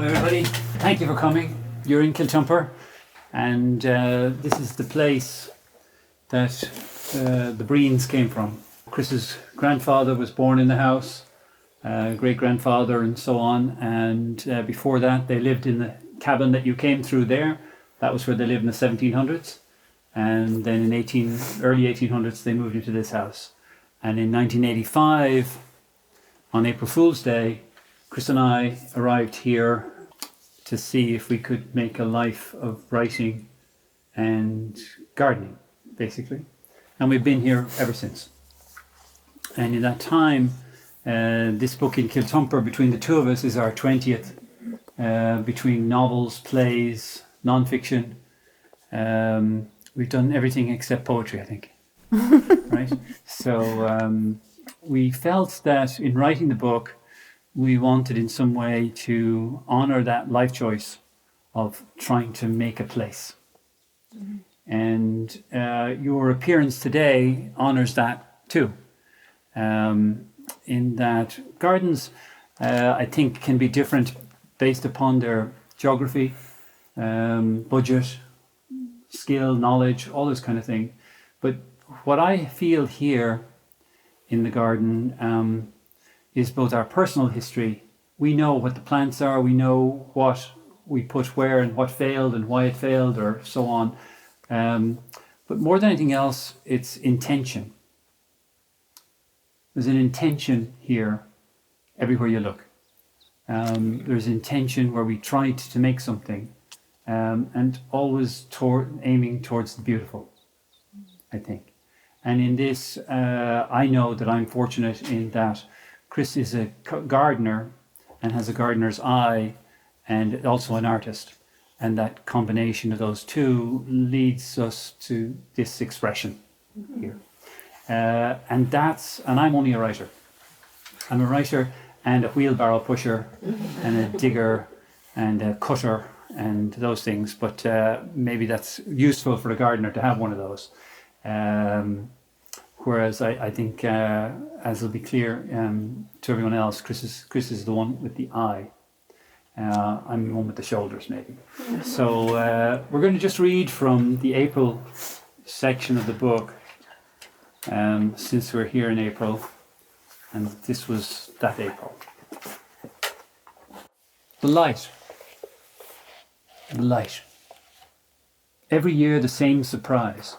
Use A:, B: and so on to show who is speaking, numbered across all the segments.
A: Hello everybody, thank you for coming. You're in Kiltumper, and this is the place that the Breens came from. Chris's grandfather was born in the house, great-grandfather and so on, and before that they lived in the cabin that you came through there. That was where they lived in the 1700s, and then in early 1800s they moved into this house. And in 1985, on April Fool's Day, Chris and I arrived here to see if we could make a life of writing and gardening, basically. And we've been here ever since. And in that time, this book in Kiltumper, between the two of us, is our 20th, between novels, plays, non-fiction. We've done everything except poetry, I think. Right? So we felt that in writing the book, we wanted in some way to honour that life choice of trying to make a place. Mm-hmm. And your appearance today honours that too. In that gardens, I think, can be different based upon their geography, budget, skill, knowledge, all this kind of thing. But what I feel here in the garden is both our personal history. We know what the plants are, we know what we put where and what failed and why it failed, or so on. But more than anything else, it's intention. There's an intention here everywhere you look. There's intention where we tried to make something, and always aiming towards the beautiful, I think. And in this, I know that I'm fortunate in that Chris is a gardener and has a gardener's eye, and also an artist. And that combination of those two leads us to this expression here. And I'm only a writer. I'm a writer and a wheelbarrow pusher and a digger and a cutter and those things. But maybe that's useful for a gardener to have one of those. Whereas I think, as will be clear to everyone else, Chris is the one with the eye. I'm the one with the shoulders, maybe. So we're going to just read from the April section of the book, since we're here in April, and this was that April. The light. The light. Every year the same surprise.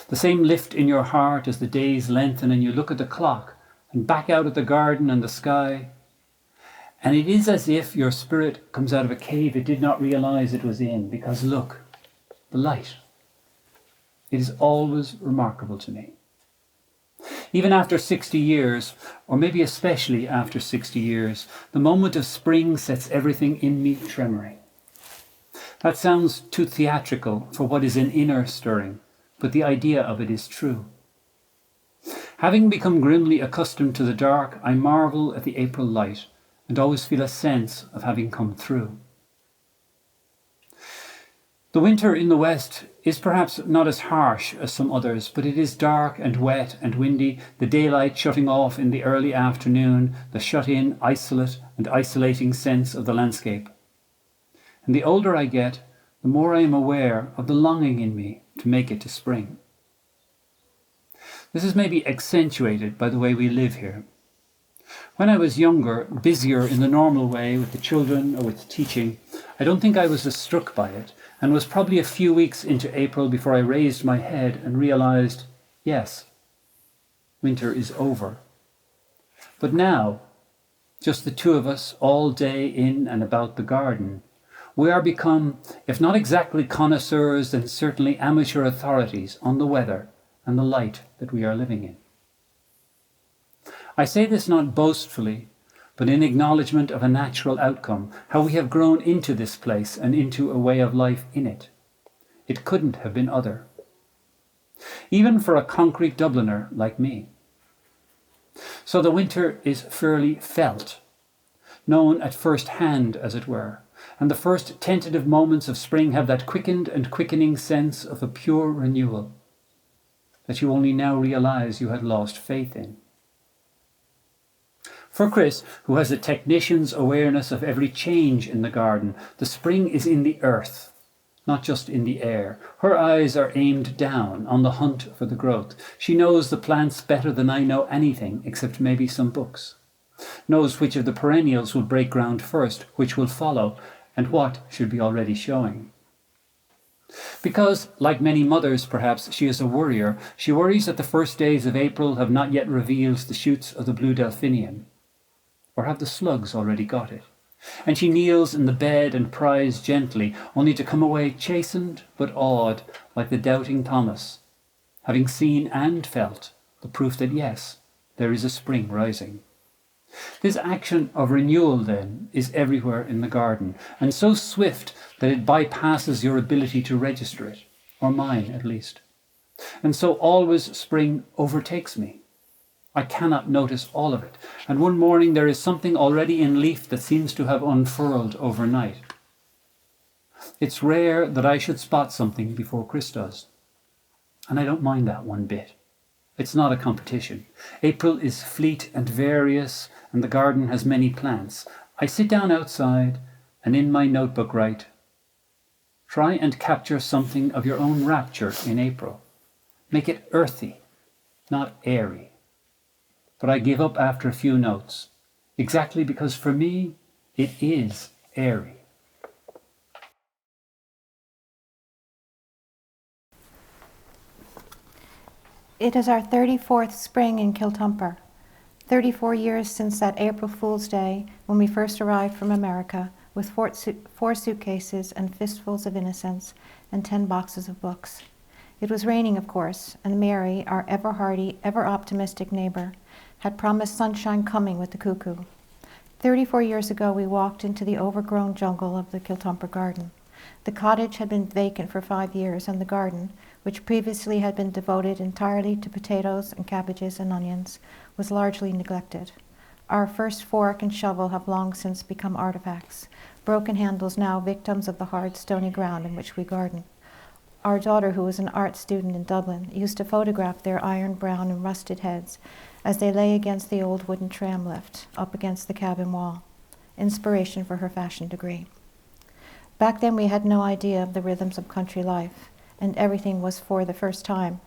A: The same lift in your heart as the days lengthen and you look at the clock and back out at the garden and the sky. And it is as if your spirit comes out of a cave it did not realize it was in, because look, the light. It is always remarkable to me. Even after 60 years, or maybe especially after 60 years, the moment of spring sets everything in me tremoring. That sounds too theatrical for what is an inner stirring, but the idea of it is true. Having become grimly accustomed to the dark, I marvel at the April light and always feel a sense of having come through. The winter in the west is perhaps not as harsh as some others, but it is dark and wet and windy, the daylight shutting off in the early afternoon, the shut-in, isolate and isolating sense of the landscape. And the older I get, the more I am aware of the longing in me to make it to spring. This is maybe accentuated by the way we live here. When I was younger, busier in the normal way with the children or with teaching, I don't think I was as struck by it, and was probably a few weeks into April before I raised my head and realized, yes, winter is over. But now, just the two of us all day in and about the garden, we are become, if not exactly connoisseurs, then certainly amateur authorities on the weather and the light that we are living in. I say this not boastfully, but in acknowledgement of a natural outcome, how we have grown into this place and into a way of life in it. It couldn't have been other. Even for a concrete Dubliner like me. So the winter is fairly felt, known at first hand, as it were, and the first tentative moments of spring have that quickened and quickening sense of a pure renewal that you only now realize you had lost faith in. For Chris, who has a technician's awareness of every change in the garden, the spring is in the earth, not just in the air. Her eyes are aimed down on the hunt for the growth. She knows the plants better than I know anything, except maybe some books. Knows which of the perennials will break ground first, which will follow, and what should be already showing. Because, like many mothers perhaps, she is a worrier, she worries that the first days of April have not yet revealed the shoots of the blue delphinium. Or have the slugs already got it? And she kneels in the bed and pries gently, only to come away chastened but awed, like the doubting Thomas, having seen and felt the proof that yes, there is a spring rising. This action of renewal, then, is everywhere in the garden, and so swift that it bypasses your ability to register it, or mine at least. And so always spring overtakes me. I cannot notice all of it, and one morning there is something already in leaf that seems to have unfurled overnight. It's rare that I should spot something before Chris does, and I don't mind that one bit. It's not a competition. April is fleet and various, and the garden has many plants. I sit down outside and in my notebook write, try and capture something of your own rapture in April. Make it earthy, not airy. But I give up after a few notes, exactly because for me, it is airy.
B: It is our 34th spring in Kiltumper, 34 years since that April Fool's Day when we first arrived from America with 4 suitcases and fistfuls of innocence and 10 boxes of books. It was raining, of course, and Mary, our ever-hearty, ever-optimistic neighbor, had promised sunshine coming with the cuckoo. 34 years ago, we walked into the overgrown jungle of the Kiltumper garden. The cottage had been vacant for 5 years, and the garden, which previously had been devoted entirely to potatoes and cabbages and onions, was largely neglected. Our first fork and shovel have long since become artifacts, broken handles now victims of the hard, stony ground in which we garden. Our daughter, who was an art student in Dublin, used to photograph their iron brown and rusted heads as they lay against the old wooden tram lift up against the cabin wall, inspiration for her fashion degree. Back then we had no idea of the rhythms of country life, and everything was for the first time.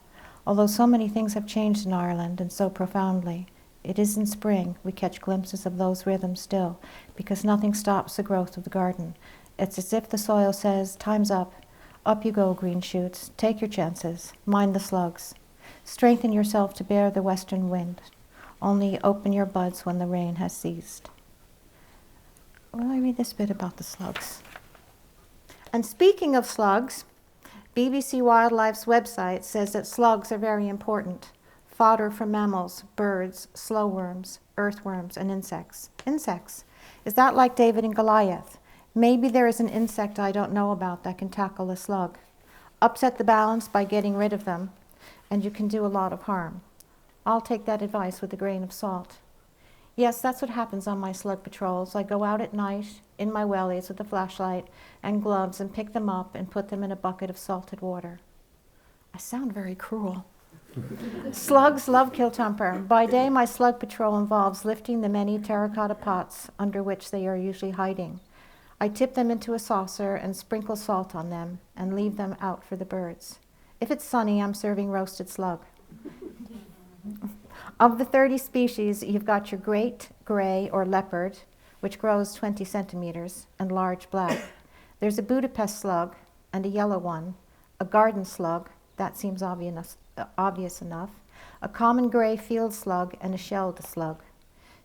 B: Although so many things have changed in Ireland, and so profoundly, it is in spring we catch glimpses of those rhythms still, because nothing stops the growth of the garden. It's as if the soil says, time's up. Up you go, green shoots. Take your chances. Mind the slugs. Strengthen yourself to bear the western wind. Only open your buds when the rain has ceased. Will I read this bit about the slugs? And speaking of slugs, BBC Wildlife's website says that slugs are very important. Fodder for mammals, birds, slow worms, earthworms, and insects. Insects. Is that like David and Goliath? Maybe there is an insect I don't know about that can tackle a slug. Upset the balance by getting rid of them, and you can do a lot of harm. I'll take that advice with a grain of salt. Yes, that's what happens on my slug patrols. I go out at night in my wellies with a flashlight and gloves and pick them up and put them in a bucket of salted water. I sound very cruel. Slugs love Kiltumper. By day, my slug patrol involves lifting the many terracotta pots under which they are usually hiding. I tip them into a saucer and sprinkle salt on them and leave them out for the birds. If it's sunny, I'm serving roasted slug. Of the 30 species, you've got your great gray or leopard, which grows 20 centimeters, and large black. There's a Budapest slug and a yellow one, a garden slug, that seems obvious enough, a common gray field slug, and a shelled slug.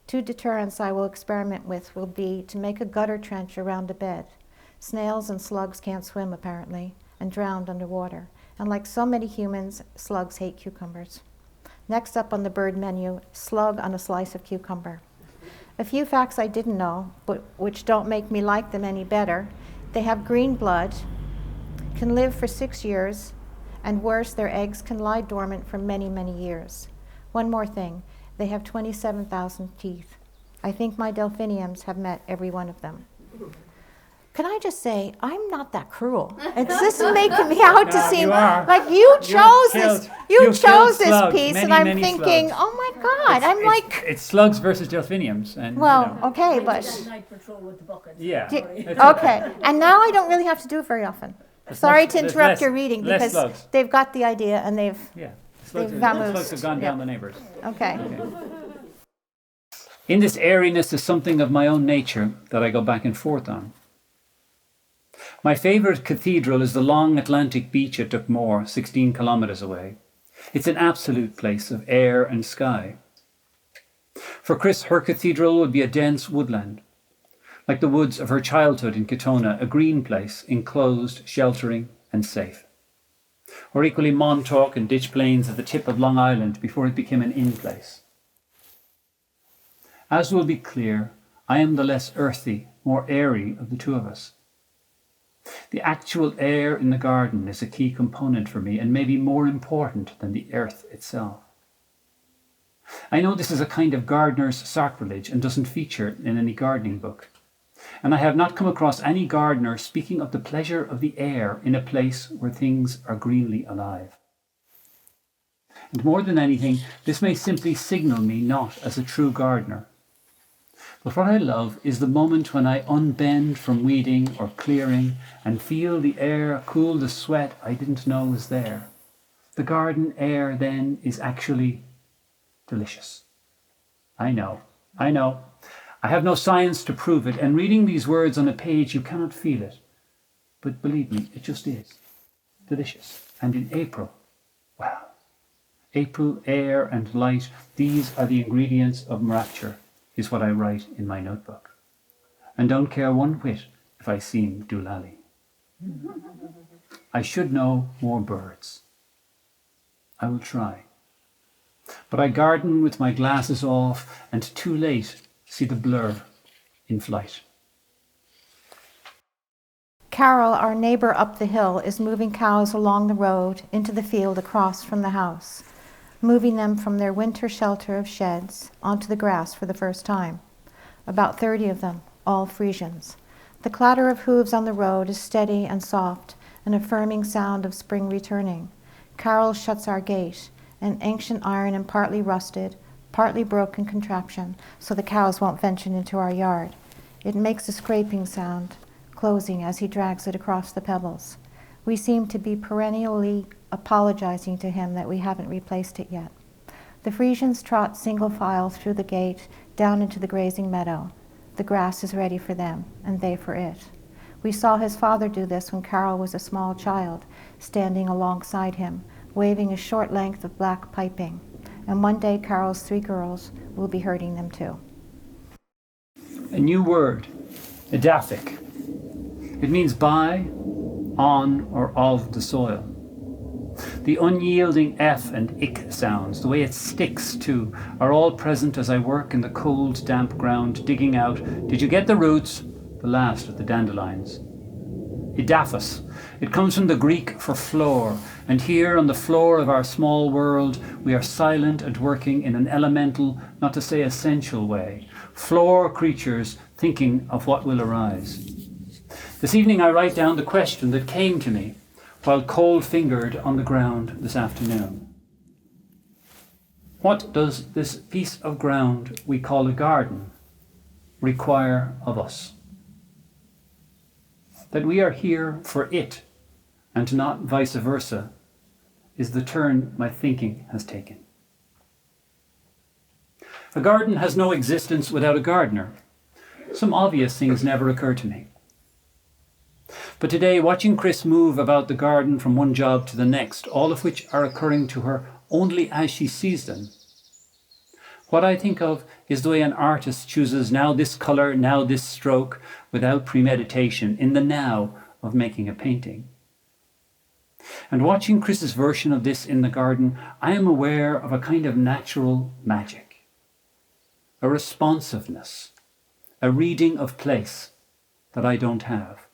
B: 2 deterrents I will experiment with will be to make a gutter trench around a bed. Snails and slugs can't swim, apparently, and drowned underwater. And like so many humans, slugs hate cucumbers. Next up on the bird menu, slug on a slice of cucumber. A few facts I didn't know, but which don't make me like them any better. They have green blood, can live for 6 years, and worse, their eggs can lie dormant for many, many years. One more thing, they have 27,000 teeth. I think my delphiniums have met every one of them. Can I just say, I'm not that cruel. It's just making me out to
A: No,
B: seem
A: you are.
B: like you chose this. You
A: you've
B: chose
A: killed
B: this
A: slugs,
B: piece,
A: many,
B: and I'm
A: many
B: thinking,
A: slugs.
B: oh my God, I'm like,
A: It's slugs versus delphiniums, and
B: well,
A: you know,
B: okay,
C: Did
B: but
C: night patrol with the bucket.
A: yeah.
C: Sorry.
A: it's
B: okay. And now I don't really have to do it very often. Sorry to
A: there's
B: interrupt
A: less-
B: your reading
A: less
B: because
A: slugs.
B: they've got the idea and they've.
A: Yeah,
B: They've
A: the
B: vamoosed.
A: slugs have gone down the neighbours.
B: Okay.
A: In this airiness is something of my own nature that I go back and forth on. My favourite cathedral is the long Atlantic beach at Duckmore, 16 kilometres away. It's an absolute place of air and sky. For Chris, her cathedral would be a dense woodland, like the woods of her childhood in Kitona, a green place, enclosed, sheltering and safe. Or equally Montauk and Ditch Plains at the tip of Long Island before it became an inn place. As will be clear, I am the less earthy, more airy of the two of us. The actual air in the garden is a key component for me and maybe more important than the earth itself. I know this is a kind of gardener's sacrilege and doesn't feature in any gardening book. And I have not come across any gardener speaking of the pleasure of the air in a place where things are greenly alive. And more than anything, this may simply signal me not as a true gardener. But what I love is the moment when I unbend from weeding or clearing and feel the air cool the sweat I didn't know was there. The garden air then is actually delicious. I know. I have no science to prove it, and reading these words on a page you cannot feel it. But believe me, it just is. Delicious. And in April, wow. April, air and light, these are the ingredients of rapture, is what I write in my notebook. And don't care one whit if I seem doolally. I should know more birds. I will try. But I garden with my glasses off and too late see the blur in flight.
B: Carol, our neighbor up the hill, is moving cows along the road into the field across from the house, moving them from their winter shelter of sheds onto the grass for the first time. About 30 of them, all Frisians. The clatter of hooves on the road is steady and soft, an affirming sound of spring returning. Carol shuts our gate, an ancient iron and partly rusted, partly broken contraption, so the cows won't venture into our yard. It makes a scraping sound, closing as he drags it across the pebbles. We seem to be perennially apologizing to him that we haven't replaced it yet. The Frisians trot single file through the gate down into the grazing meadow. The grass is ready for them, and they for it. We saw his father do this when Carol was a small child, standing alongside him, waving a short length of black piping. And one day Carol's 3 girls will be herding them too.
A: A new word, edaphic. It means by, on, or of the soil. The unyielding F and ick sounds, the way it sticks too, are all present as I work in the cold, damp ground, digging out, did you get the roots? The last of the dandelions. Edaphos. It comes from the Greek for floor, and here on the floor of our small world, we are silent and working in an elemental, not to say essential way. Floor creatures thinking of what will arise. This evening I write down the question that came to me while cold-fingered on the ground this afternoon. What does this piece of ground we call a garden require of us? That we are here for it and not vice versa is the turn my thinking has taken. A garden has no existence without a gardener. Some obvious things never occur to me. But today, watching Chris move about the garden from one job to the next, all of which are occurring to her only as she sees them, what I think of is the way an artist chooses now this colour, now this stroke, without premeditation, in the now of making a painting. And watching Chris's version of this in the garden, I am aware of a kind of natural magic, a responsiveness, a reading of place that I don't have,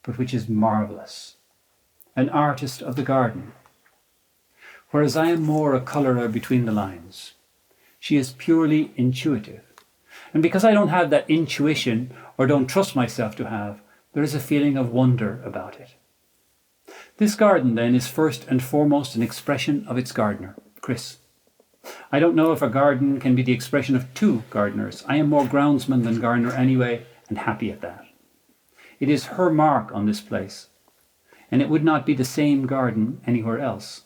A: but which is marvellous. An artist of the garden, whereas I am more a colourer between the lines. She is purely intuitive. And because I don't have that intuition, or don't trust myself to have, there is a feeling of wonder about it. This garden, then, is first and foremost an expression of its gardener, Chris. I don't know if a garden can be the expression of two gardeners. I am more groundsman than gardener anyway, and happy at that. It is her mark on this place, and it would not be the same garden anywhere else.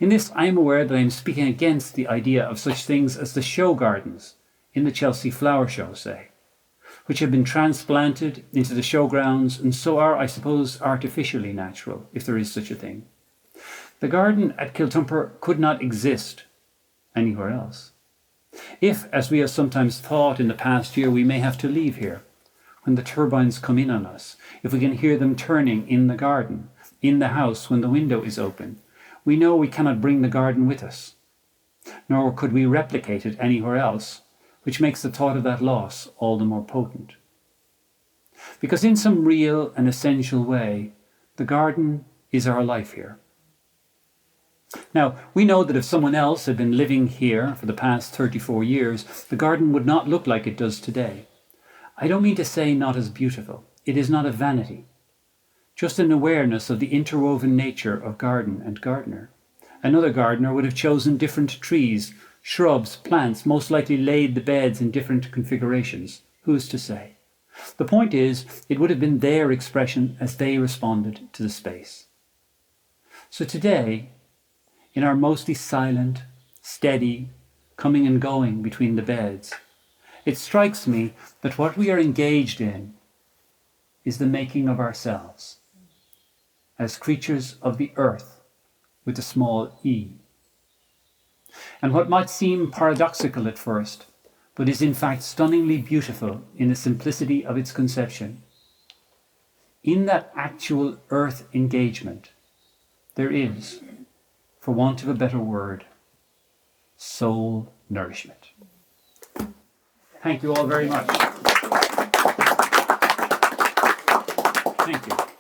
A: In this, I am aware that I am speaking against the idea of such things as the show gardens in the Chelsea Flower Show, say, which have been transplanted into the showgrounds and so are, I suppose, artificially natural, if there is such a thing. The garden at Kiltumper could not exist anywhere else. If, as we have sometimes thought in the past year, we may have to leave here, when the turbines come in on us, if we can hear them turning in the garden, in the house when the window is open, we know we cannot bring the garden with us, nor could we replicate it anywhere else, which makes the thought of that loss all the more potent. Because in some real and essential way, the garden is our life here. Now, we know that if someone else had been living here for the past 34 years, the garden would not look like it does today. I don't mean to say not as beautiful. It is not a vanity, just an awareness of the interwoven nature of garden and gardener. Another gardener would have chosen different trees, shrubs, plants, most likely laid the beds in different configurations. Who is to say? The point is, it would have been their expression as they responded to the space. So today, in our mostly silent, steady, coming and going between the beds, it strikes me that what we are engaged in is the making of ourselves as creatures of the earth with a small e. And what might seem paradoxical at first, but is in fact stunningly beautiful in the simplicity of its conception, in that actual earth engagement, there is, for want of a better word, soul nourishment. Thank you all very much. Thank you.